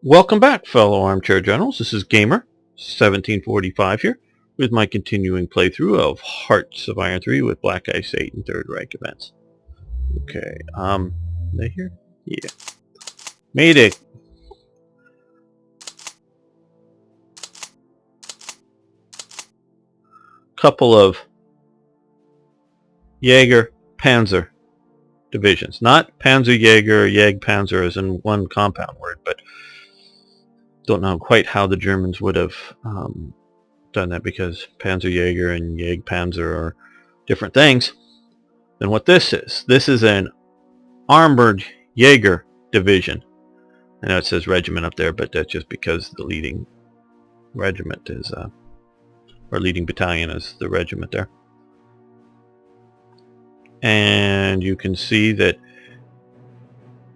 Welcome back, fellow armchair generals. This is Gamer 1745 here with my continuing playthrough of Hearts of Iron 3 with Black Ice 8 and Third Reich events. Okay, they here? Yeah. Made a couple of Jaeger Panzer divisions. Not Panzerjäger, Jagdpanzer as in one compound word, but don't know quite how the Germans would have done that because Panzerjäger and Jagdpanzer are different things than what this is. This is an armored Jaeger division. I know it says regiment up there, but that's just because the leading regiment is, or leading battalion is the regiment there. And you can see that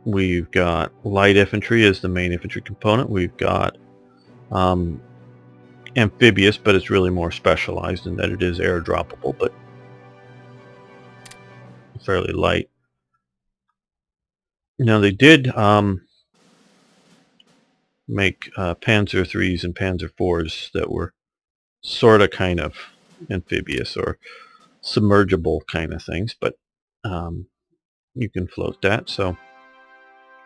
we've got light infantry as the main infantry component. We've got amphibious, but it's really more specialized in that it is airdroppable, but fairly light. Now they did make Panzer IIIs and Panzer IVs that were sort of kind of amphibious or submergible kind of things, but you can float that. So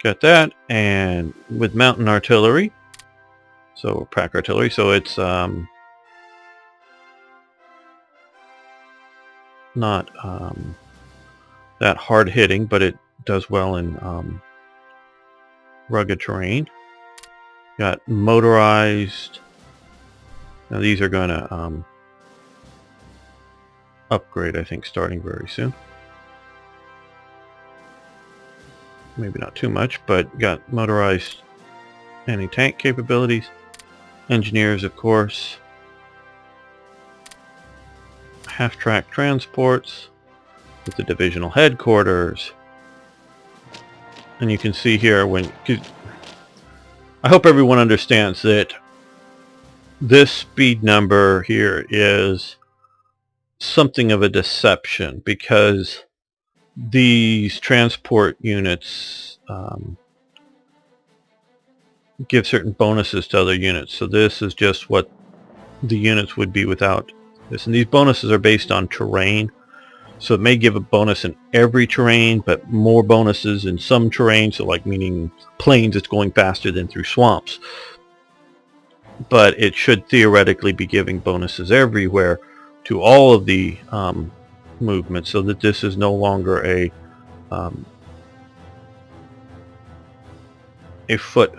got that, and with mountain artillery, so pack artillery, so it's not that hard hitting, but it does well in rugged terrain. Got motorized. Now these are going to upgrade, I think, starting very soon. Maybe not too much, but got motorized anti-tank capabilities. Engineers, of course. Half-track transports with the divisional headquarters. And you can see here I hope everyone understands that this speed number here is something of a deception because these transport units give certain bonuses to other units. So this is just what the units would be without this. And these bonuses are based on terrain. So it may give a bonus in every terrain, but more bonuses in some terrain. So like meaning plains, it's going faster than through swamps. But it should theoretically be giving bonuses everywhere to all of the movements, so that this is no longer a foot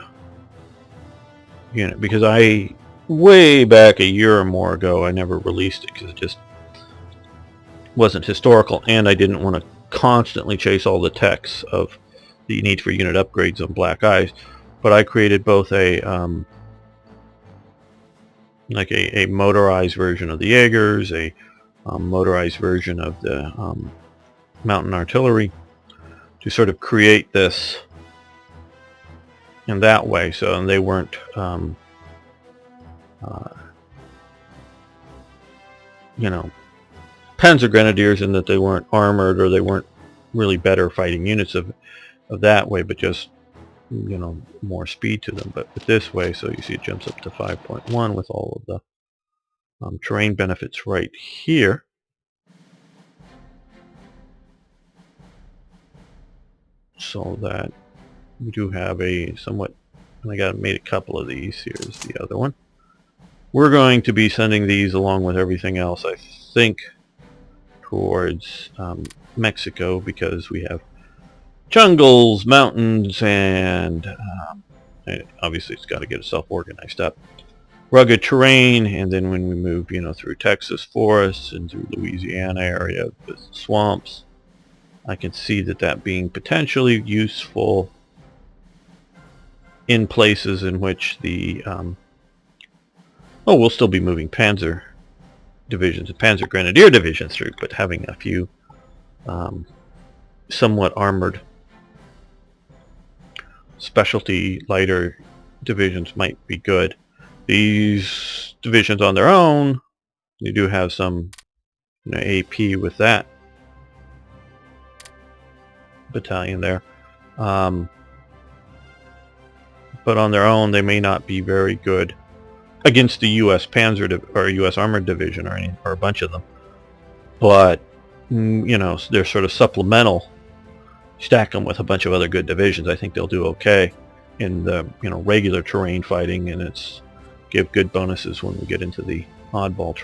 unit. Because I, way back a year or more ago, I never released it because it just wasn't historical, and I didn't want to constantly chase all the texts of the need for unit upgrades on Black Ice. But I created both a like a motorized version of the Jaegers, a motorized version of the mountain artillery, to sort of create this in that way. So, and they weren't you know, Panzer Grenadiers, in that they weren't armored or they weren't really better fighting units of that way, but just, you know, more speed to them. But with this way, so you see it jumps up to 5.1 with all of the terrain benefits right here. So that we do have a somewhat, and I made a couple of these. Here's the other one. We're going to be sending these along with everything else, I think, towards Mexico, because we have jungles, mountains, and obviously it's got to get itself organized up. Rugged terrain, and then when we move, you know, through Texas forests and through Louisiana area with swamps, I can see that being potentially useful in places in which the we'll still be moving Panzer divisions and Panzer Grenadier divisions through, but having a few somewhat armored specialty lighter divisions might be good. These divisions on their own, you do have some, you know, AP with that battalion there, but on their own they may not be very good against the U.S. Panzer or U.S. Armored Division or a bunch of them. But you know, they're sort of supplemental. Stack them with a bunch of other good divisions. I think they'll do okay in the regular terrain fighting, and it's give good bonuses when we get into the oddball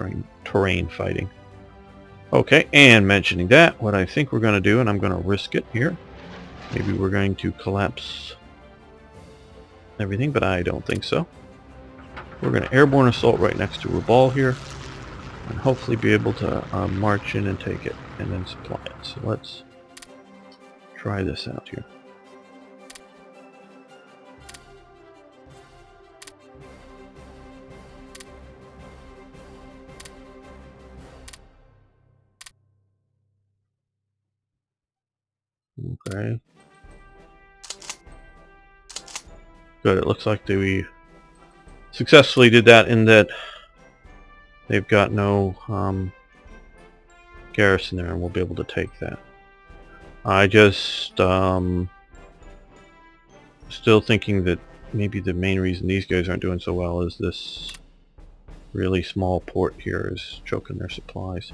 terrain fighting. Okay, and mentioning that, what I think we're going to do, and I'm going to risk it here, maybe we're going to collapse everything, but I don't think so. We're going to airborne assault right next to Rabaul here, and hopefully be able to march in and take it, and then supply it. So let's try this out here. Okay. Good, it looks like we successfully did that in that they've got no garrison there, and we'll be able to take that. I just still thinking that maybe the main reason these guys aren't doing so well is this really small port here is choking their supplies.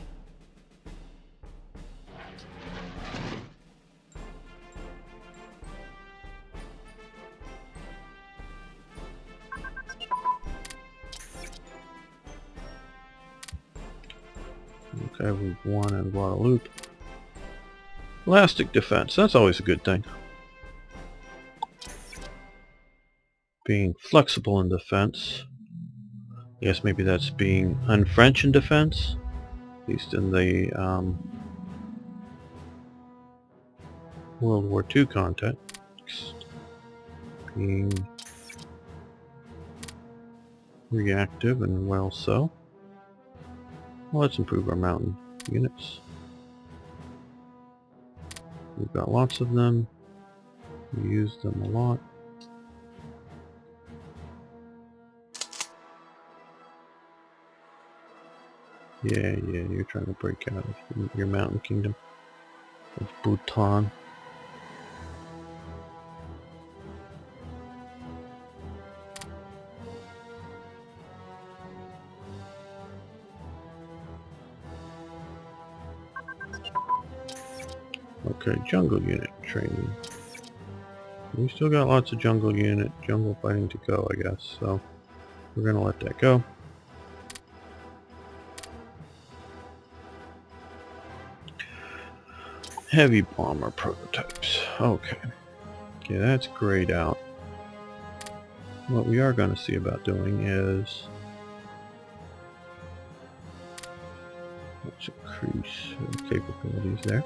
Okay, we've won in Guadalupe. Elastic defense, that's always a good thing. Being flexible in defense. Yes, maybe that's being un-French in defense. At least in the World War II context. Being reactive and well so. Well, let's improve our mountain units. We've got lots of them. We use them a lot. Yeah, you're trying to break out of your mountain kingdom of Bhutan. Okay, jungle unit training. We still got lots of jungle fighting to go, I guess, so we're gonna let that go. Heavy bomber prototypes. Okay. Okay, that's grayed out. What we are going to see about doing is let's increase capabilities there.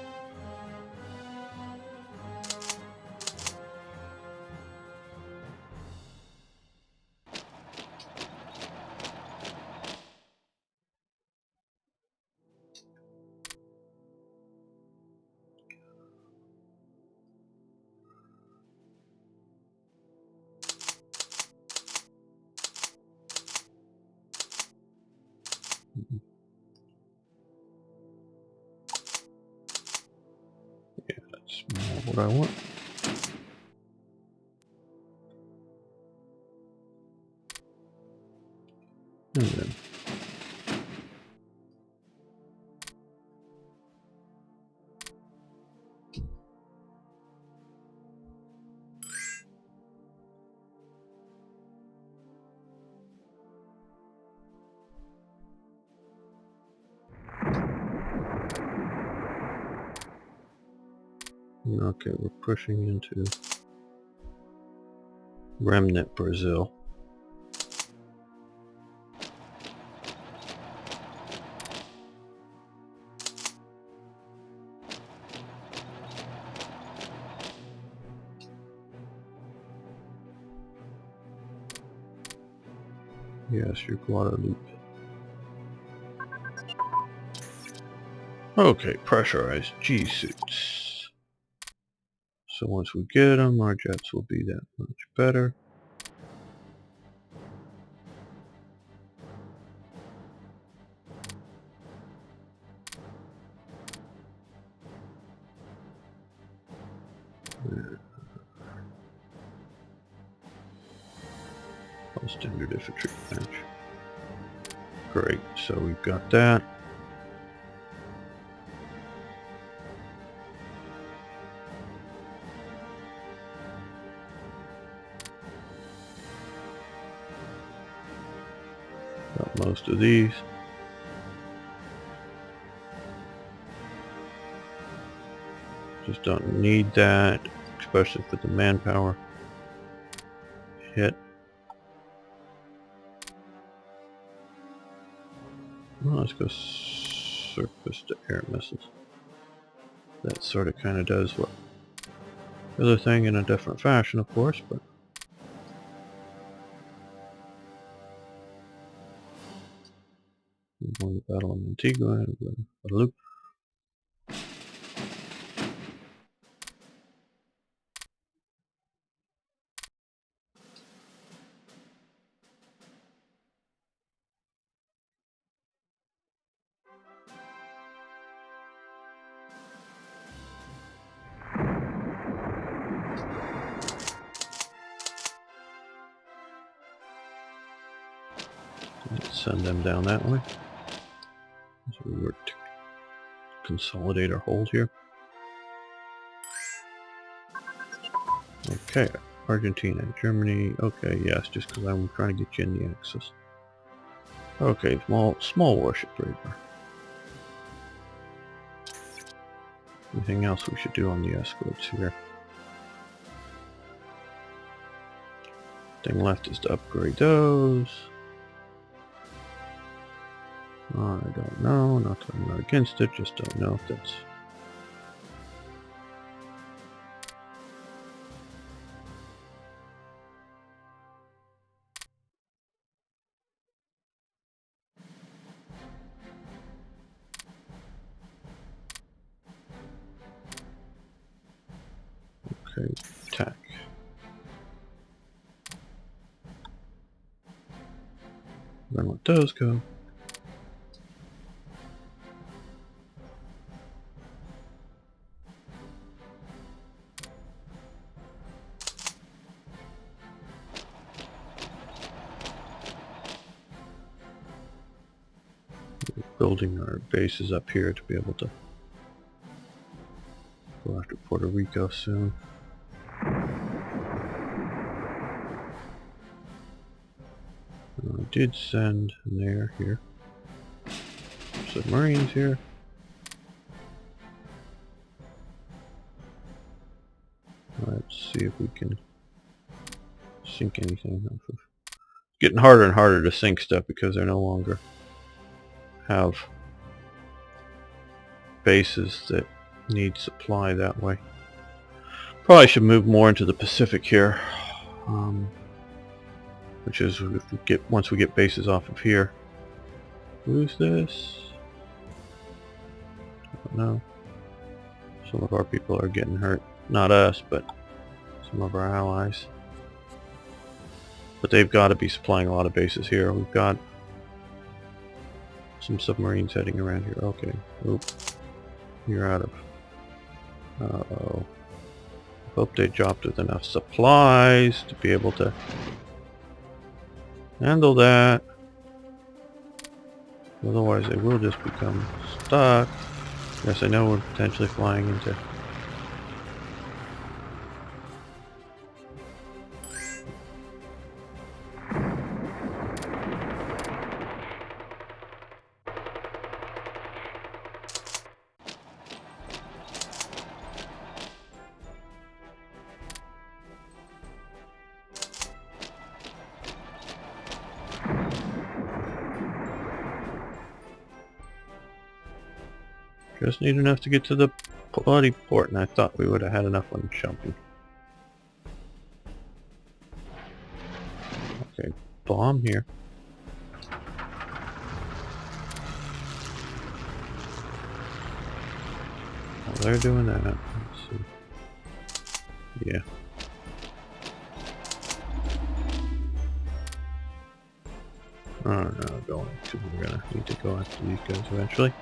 Yeah, that's more what I want. And then okay, we're pushing into Remnant Brazil. Yes, you're Guadalupe. Okay, pressurized G-suits. So once we get them, our jets will be that much better. Standard infantry bench. Great, so we've got that. Got most of these. Just don't need that, especially for the manpower hit. Well, let's go surface to air missiles. That sort of kind of does what the other thing in a different fashion, of course, but we won the battle of Antigua and Guadeloupe. Let's send them down that way. So we work to consolidate our hold here. Okay, Argentina, Germany. Okay, yes, just because I'm trying to get you in the Axis. Okay, small warship radar. Anything else we should do on the escorts here? Thing left is to upgrade those. I don't know. Not that I'm not against it. Just don't know if that's. Okay, attack. Then let those go. We're building our bases up here to be able to go after Puerto Rico soon. I did send an air here. Submarines here. Let's see if we can sink anything. It's getting harder and harder to sink stuff because they no longer have bases that need supply that way. Probably should move more into the Pacific here, which is if we once we get bases off of here. Who's this? I don't know. Some of our people are getting hurt. Not us, but some of our allies. But they've got to be supplying a lot of bases here. We've got some submarines heading around here. Okay. Oop. You're out of... Uh-oh. Hope they dropped with enough supplies to be able to handle that. Otherwise they will just become stuck. Yes, I know we're potentially flying into... Just need enough to get to the bloody port, and I thought we would have had enough on jumping. Okay, bomb here. While they're doing that, let's see. Yeah. Oh no, going to. We're gonna need to go after these guys eventually.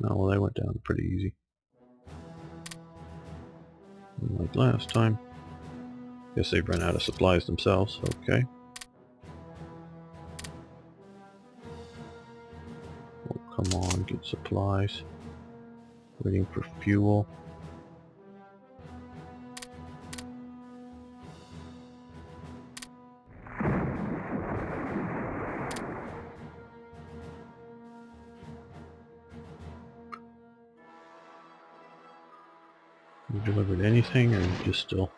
No, well, they went down pretty easy. Like last time. Guess they've run out of supplies themselves. Okay. Oh, come on, get supplies. Waiting for fuel. You delivered anything, or you just still...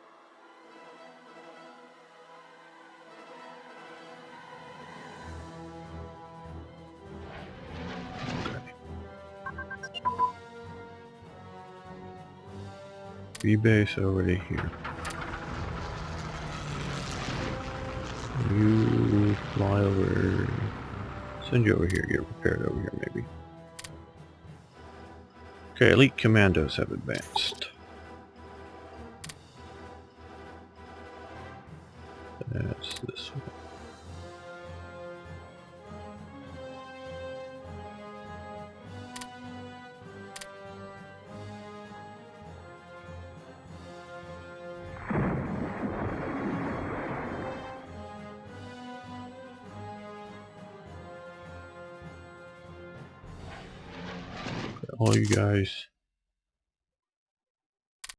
V-base already here. You fly over... Send you over here, get repaired over here maybe. Okay, elite commandos have advanced. That's this one. All you guys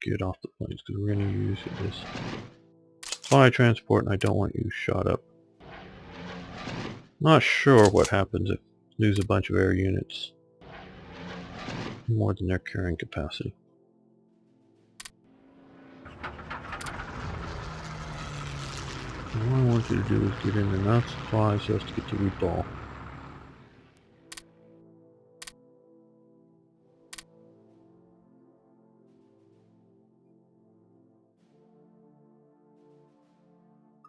get off the planes because we're going to use this supply transport, and I don't want you shot up. Not sure what happens if we lose a bunch of air units more than their carrying capacity. All I want you to do is get in enough supplies just to get to reball.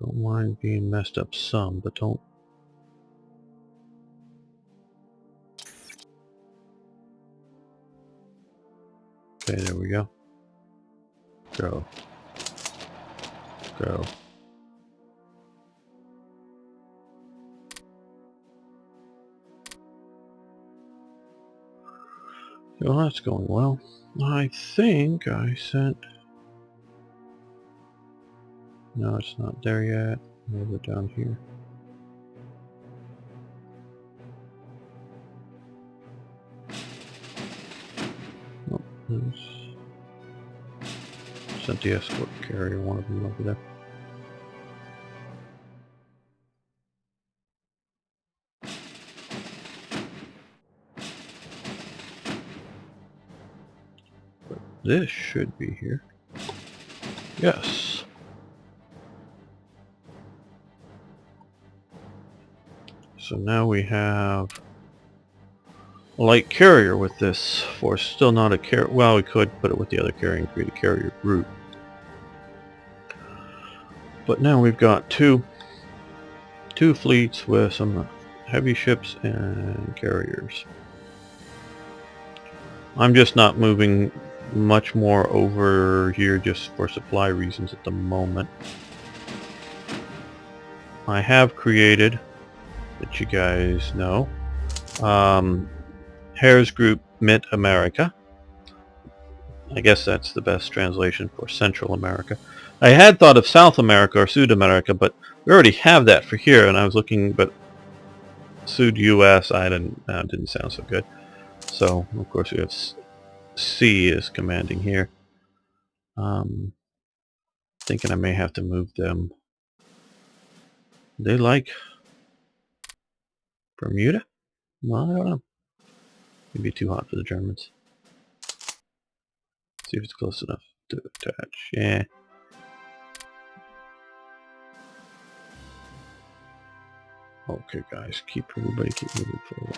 Don't mind being messed up some, but don't... Okay, there we go. Go. Go. Well, that's going well. I think I sent... No, it's not there yet. Move it down here. Oh, sent the escort carrier, one of them over there. But this should be here. Yes. So now we have a light carrier with this force. Still not a carrier. Well, we could put it with the other carrier and create a carrier group. But now we've got two fleets with some heavy ships and carriers. I'm just not moving much more over here just for supply reasons at the moment. I have created, that you guys know, Hare's Group Mid America. I guess that's the best translation for Central America. I had thought of South America or Sud America, but we already have that for here, and I was looking, but Sud US, didn't sound so good. So, of course, we have C is commanding here. Thinking I may have to move them. They like Bermuda? Well, I don't know. It'd be too hot for the Germans. See if it's close enough to attach. Yeah. Okay, guys, everybody keep moving forward.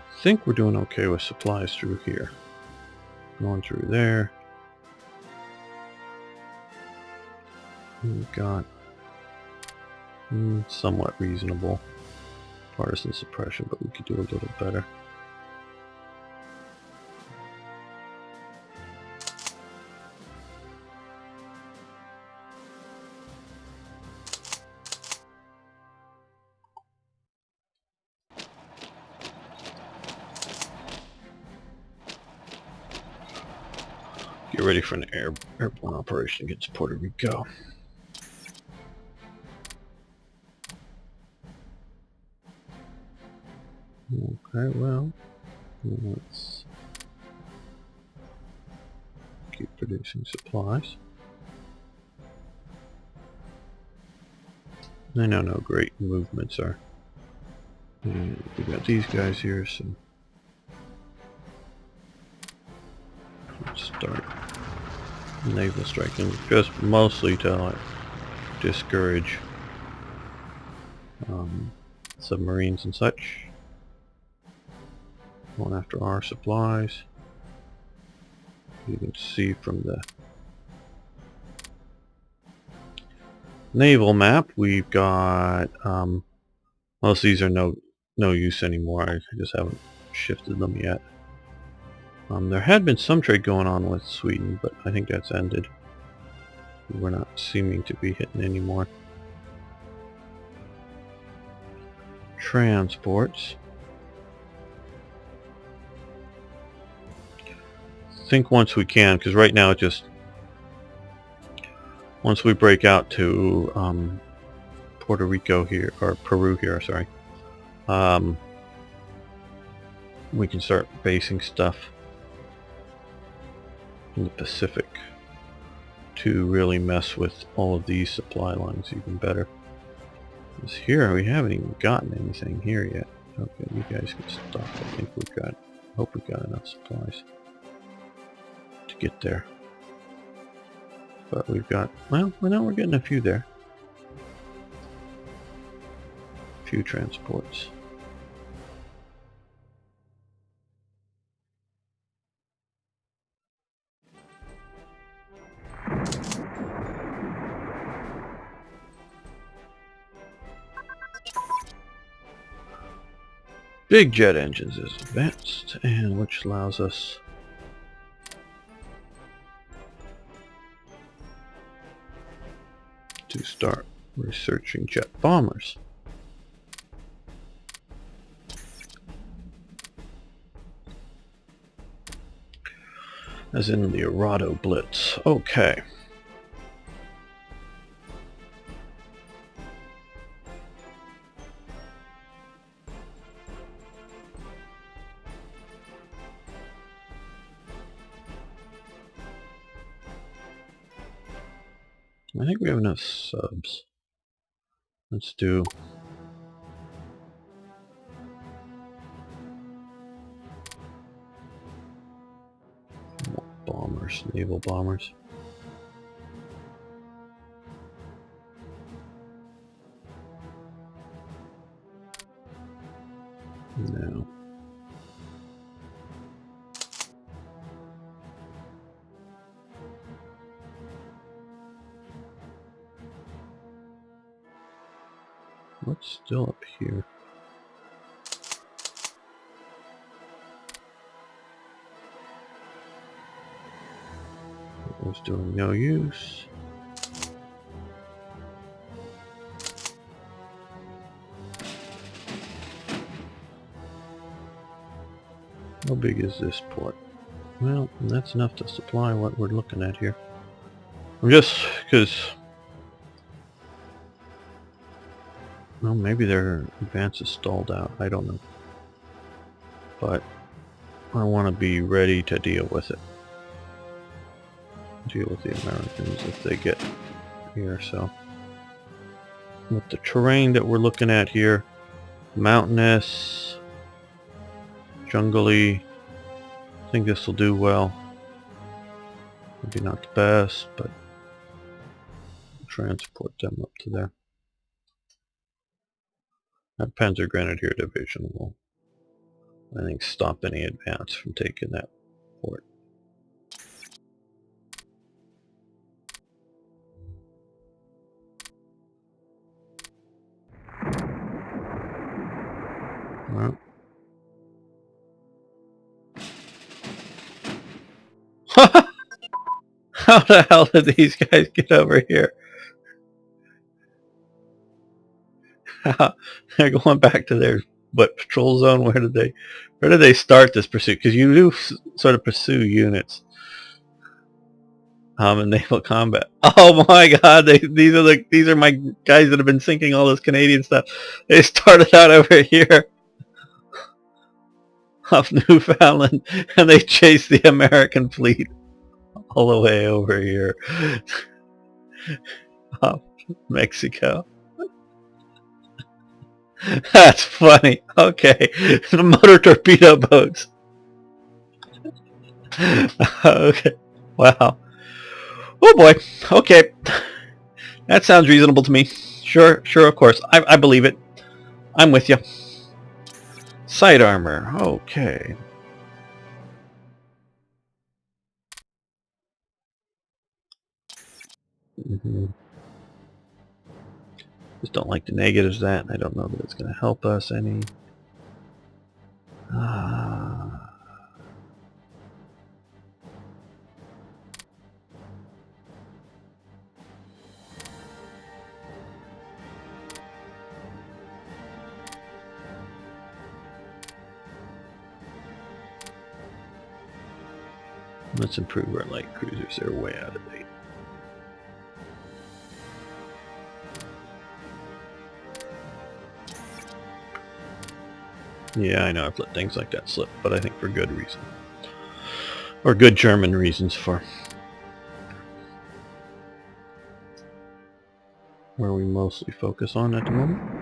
I think we're doing okay with supplies through here. Going through there. We've got somewhat reasonable partisan suppression, but we could do a little better. Get ready for an airborne operation against Puerto Rico. Okay, well, let's keep producing supplies. I know no great movements are. And we got these guys here, so let's start naval striking, just mostly to like discourage submarines and such. Going after our supplies. You can see from the naval map we've got most of these are no use anymore. I just haven't shifted them yet. There had been some trade going on with Sweden, but I think that's ended. We're not seeming to be hitting anymore. Transports. I think once we can, because right now it just once we break out to Puerto Rico here, or Peru here, sorry, we can start basing stuff in the Pacific to really mess with all of these supply lines even better. Because here we haven't even gotten anything here yet. Okay, you guys can stop. I think we've got, hope we've got enough supplies to get there. But we've got, well, now we're getting a few there. A few transports. Big jet engines is advanced, and which allows us to start researching jet bombers. As in the Arado Blitz. Okay. I think we have enough subs. Let's do bombers, naval bombers. No. What's still up here? It was doing no use. How big is this port? Well, that's enough to supply what we're looking at here. I'm just, because, well, maybe their advance is stalled out. I don't know. But I want to be ready to deal with it. Deal with the Americans if they get here. So with the terrain that we're looking at here, mountainous, jungly, I think this will do well. Maybe not the best, but transport them up to there. That Panzer Grenadier Division will, I think, stop any advance from taking that port. Well. How the hell did these guys get over here? They're going back to their patrol zone. Where did they start this pursuit? Because you do sort of pursue units. In naval combat. Oh my God! These are my guys that have been sinking all this Canadian stuff. They started out over here off Newfoundland, and they chased the American fleet all the way over here off Mexico. That's funny. Okay, the motor torpedo boats. Okay, wow. Oh boy. Okay, that sounds reasonable to me. Sure, of course. I believe it. I'm with you. Side armor. Okay. Just don't like the negatives of that. I don't know that it's going to help us any. Let's improve our light cruisers. They're way out of date. Yeah, I know I've let things like that slip, but I think for good reason. Or good German reasons for where we mostly focus on at the moment.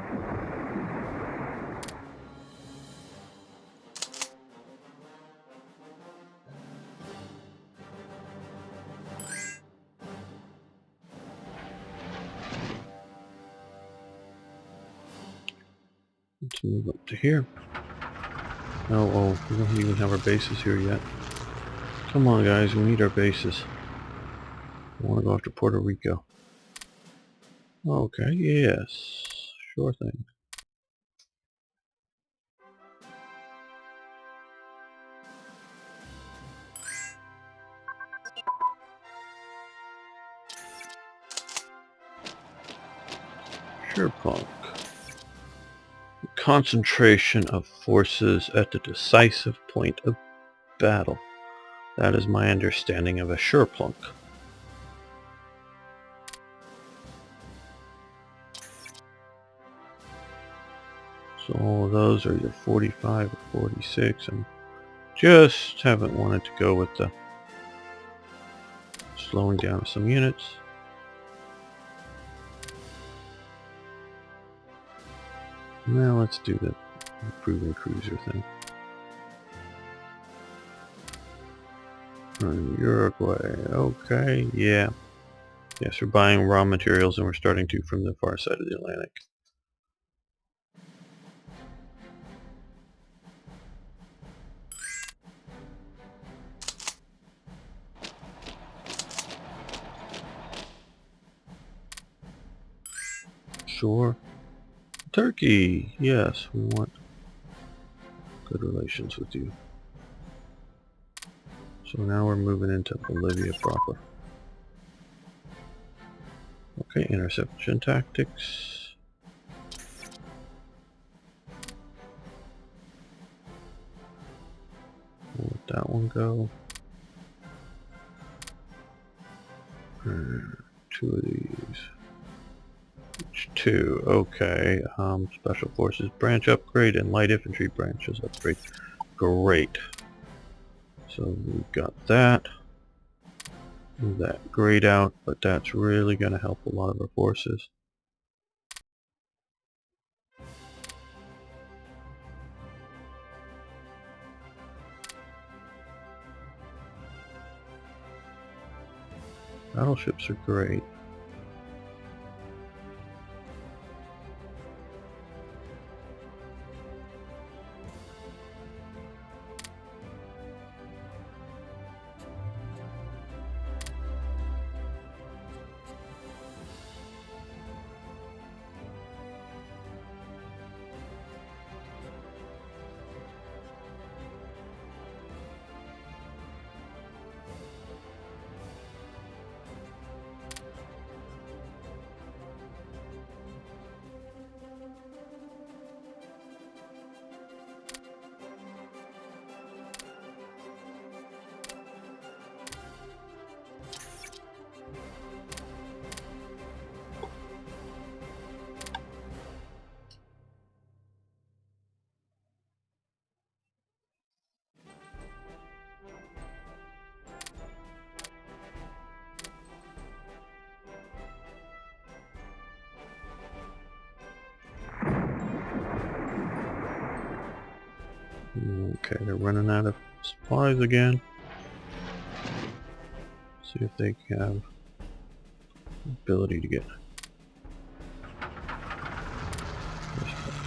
Let's move up to here. Oh, we don't even have our bases here yet. Come on, guys, we need our bases. I want to go after Puerto Rico. Okay, yes. Sure thing. Sure, punk. Concentration of forces at the decisive point of battle. That is my understanding of a Schurplunk. So all of those are either 45 or 46, and just haven't wanted to go with the slowing down of some units. Now let's do the improving cruiser thing. Uruguay, okay, yeah. Yes, we're buying raw materials and we're starting to from the far side of the Atlantic. Sure. Turkey, yes, we want good relations with you. So now we're moving into Bolivia proper. Okay, interception tactics. We'll let that one go. Two of these. Each two, okay. Special forces branch upgrade and light infantry branches upgrade. Great. So we've got that. Move that grayed out, but that's really going to help a lot of our forces. Battleships are great. Okay, they're running out of supplies again. See if they have the ability to get...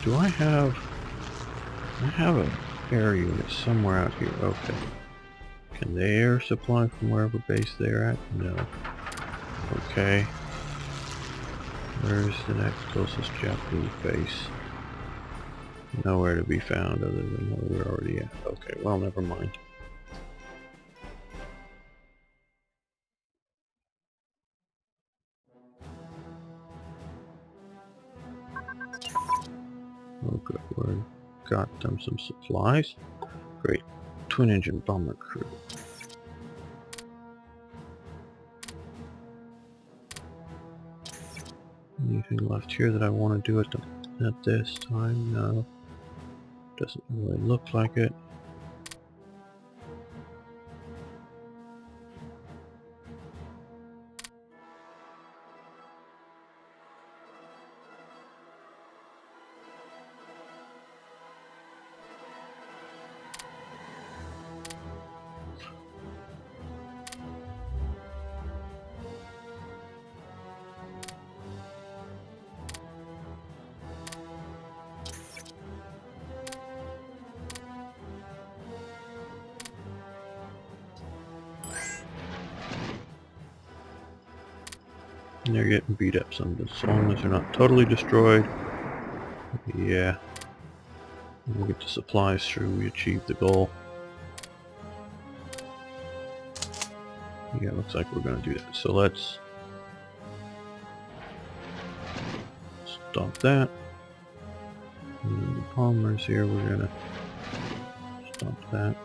Do I have... I have an air unit somewhere out here. Okay. Can they air supply from wherever base they're at? No. Okay. Where's the next closest Japanese base? Nowhere to be found other than where we're already at. Okay, well, never mind. Oh good, we got them some supplies. Great. Twin engine bomber crew. Anything left here that I want to do at this time? No. Doesn't really look like it. And they're getting beat up some, as long as they're not totally destroyed. Yeah. We'll get the supplies through, we achieve the goal. Yeah, looks like we're going to do that. So let's stop that. And the Palmer's here, we're going to stop that.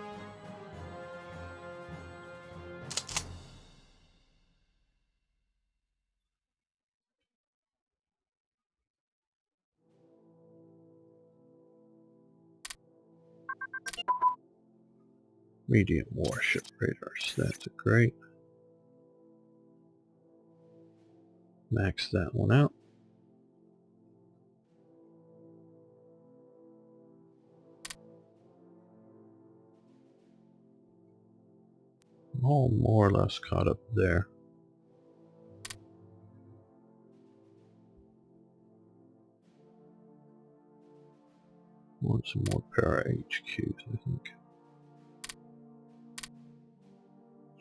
Medium warship radars, that's great. Max that one out. All more or less caught up there. Want some more para HQs, I think.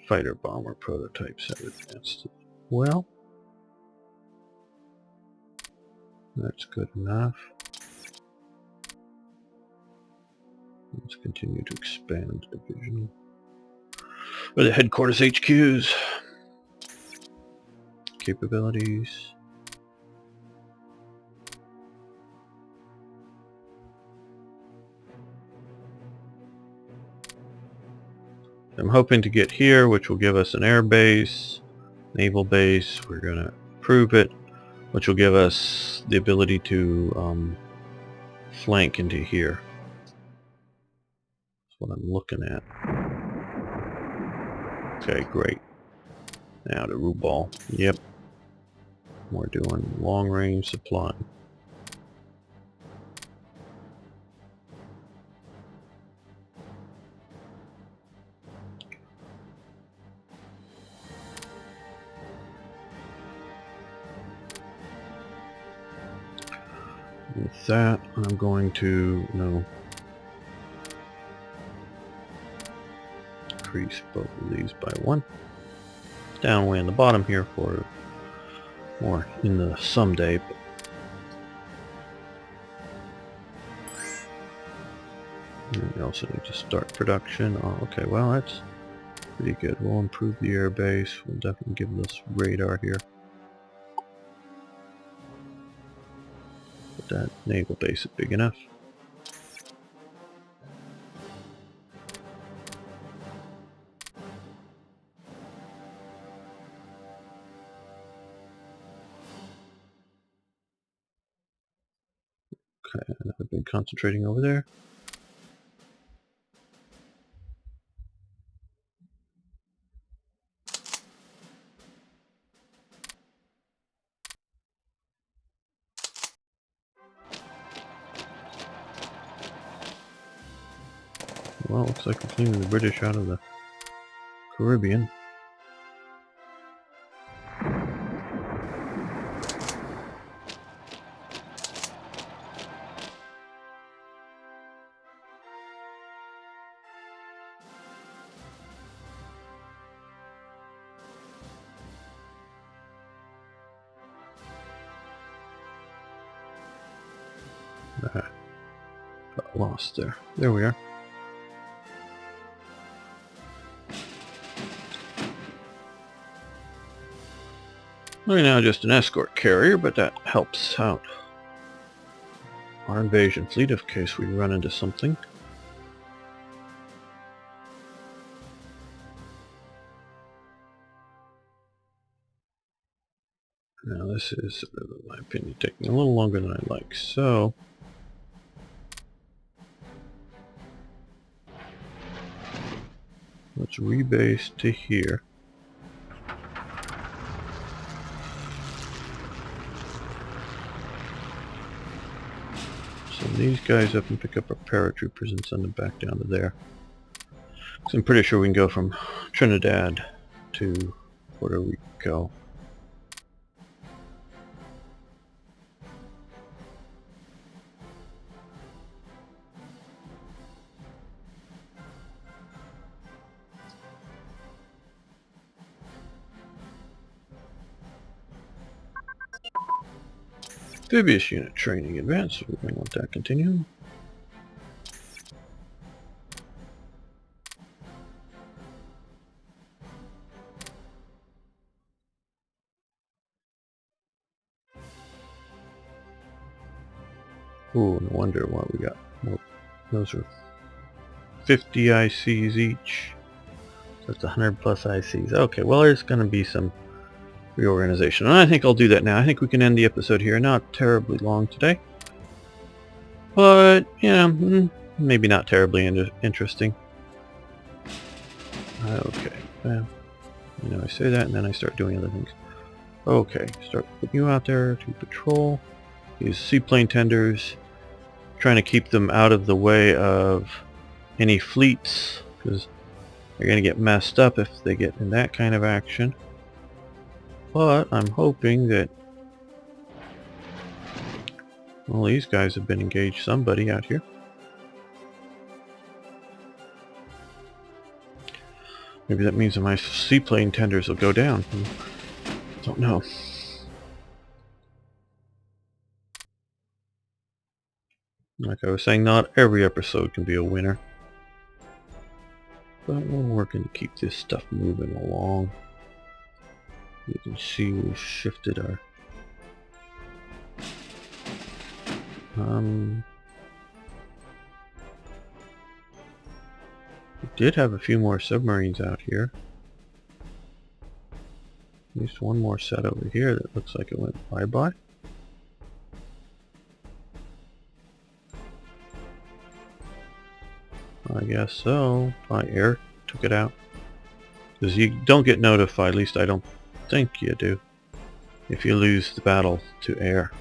Fighter bomber prototypes have advanced. Well, that's good enough. Let's continue to expand the division. Or the headquarters HQs. Capabilities. I'm hoping to get here, which will give us an air base, naval base. We're going to improve it, which will give us the ability to flank into here. That's what I'm looking at. Okay, great. Now to Rubal. Yep. We're doing long range supply. With that, I'm going to, increase both of these by 1. Down way in the bottom here for more in the someday. But we also need to start production. Oh, okay, well that's pretty good. We'll improve the air base. We'll definitely give this radar here. But that naval base is big enough. Okay, and I've been concentrating over there. Well, looks like we're cleaning the British out of the Caribbean. Got lost there. There we are. We're now just an escort carrier, but that helps out our invasion fleet in case we run into something. Now this is, in my opinion, taking a little longer than I'd like, so let's rebase to here. Send these guys up and pick up our paratroopers and send them back down to there. So I'm pretty sure we can go from Trinidad to Puerto Rico. Amphibious unit training advanced. We may want that continue. Ooh, no wonder why we got more. Those are 50 ICs each. That's 100 plus ICs. Okay, well there's going to be some reorganization. And I think I'll do that now. I think we can end the episode here. Not terribly long today. But, yeah, maybe not terribly interesting. Okay. Well, you know, I say that and then I start doing other things. Okay, start putting you out there to patrol. Use seaplane tenders. Trying to keep them out of the way of any fleets, because they're going to get messed up if they get in that kind of action. But I'm hoping that, well, these guys have been engaged somebody out here. Maybe that means that my seaplane tenders will go down. Don't know. Like I was saying, not every episode can be a winner. But we're working to keep this stuff moving along. You can see we've shifted our... We did have a few more submarines out here. At least one more set over here that looks like it went bye-bye. I guess so. Probably air took it out. Because you don't get notified, at least I don't think you do, if you lose the battle to air.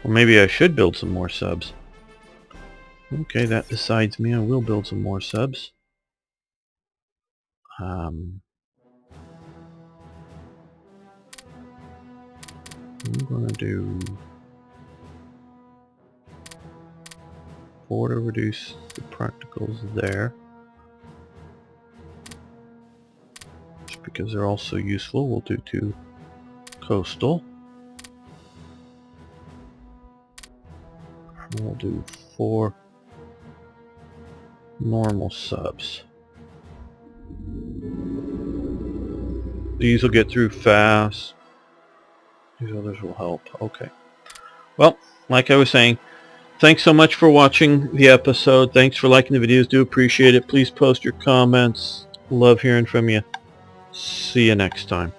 Well, maybe I should build some more subs. Okay, that decides me. I will build some more subs. I'm gonna do 4 to reduce the practicals there. Just because they're also useful, we'll do 2 coastal. And we'll do 4 normal subs. These will get through fast. These others will help. Okay. Well, like I was saying, thanks so much for watching the episode. Thanks for liking the videos. Do appreciate it. Please post your comments. Love hearing from you. See you next time.